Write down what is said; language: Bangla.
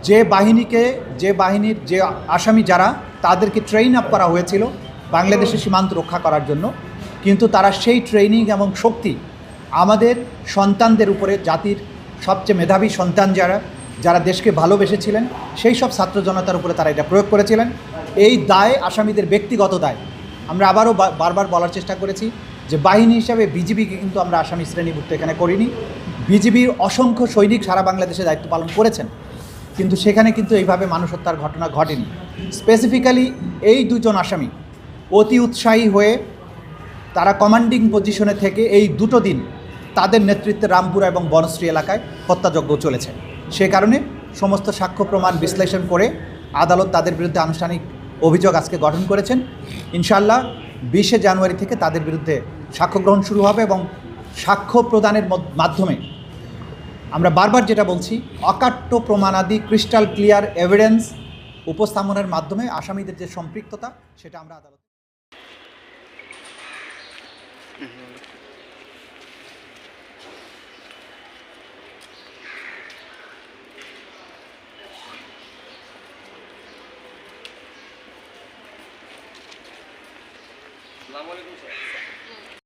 যে বাহিনীর যে আসামি যারা, তাদেরকে ট্রেন আপ করা হয়েছিল বাংলাদেশের সীমান্ত রক্ষা করার জন্য, কিন্তু তারা সেই ট্রেনিং এবং শক্তি আমাদের সন্তানদের উপরে, জাতির সবচেয়ে মেধাবী সন্তান যারা দেশকে ভালোবেসেছিলেন, সেই সব ছাত্র জনতার উপরে তারা এটা প্রয়োগ করেছিলেন। এই দায় আসামিদের ব্যক্তিগত দায়। আমরা আবারও বারবার বলার চেষ্টা করেছি যে বাহিনী হিসাবে বিজিবিকে কিন্তু আমরা আসামি শ্রেণীভুক্ত এখানে করিনি। বিজিবির অসংখ্য সৈনিক সারা বাংলাদেশে দায়িত্ব পালন করেছেন, কিন্তু সেখানে কিন্তু এইভাবে মানুষ হত্যার ঘটনা ঘটেনি। স্পেসিফিক্যালি এই দুজন আসামি অতি উৎসাহী হয়ে তারা কমান্ডিং পজিশনে থেকে এই দুটো দিন তাদের নেতৃত্বে রামপুরা এবং বনশ্রী এলাকায় হত্যাযজ্ঞ চলেছে। সে কারণে সমস্ত সাক্ষ্য প্রমাণ বিশ্লেষণ করে আদালত তাদের বিরুদ্ধে আনুষ্ঠানিক অভিযোগ আজকে গঠন করেছেন। ইনশাআল্লাহ 20শে জানুয়ারি থেকে তাদের বিরুদ্ধে সাক্ষ্য গ্রহণ শুরু হবে এবং সাক্ষ্য প্রদানের মাধ্যমে আমরা বারবার যেটা বলছি, অকাট্য প্রমাণাদি ক্রিস্টাল ক্লিয়ার এভিডেন্স উপস্থাপনের মাধ্যমে আসামিদের যে সম্পৃক্ততা সেটা আমরা আদালত আসসালামু আলাইকুম স্যার।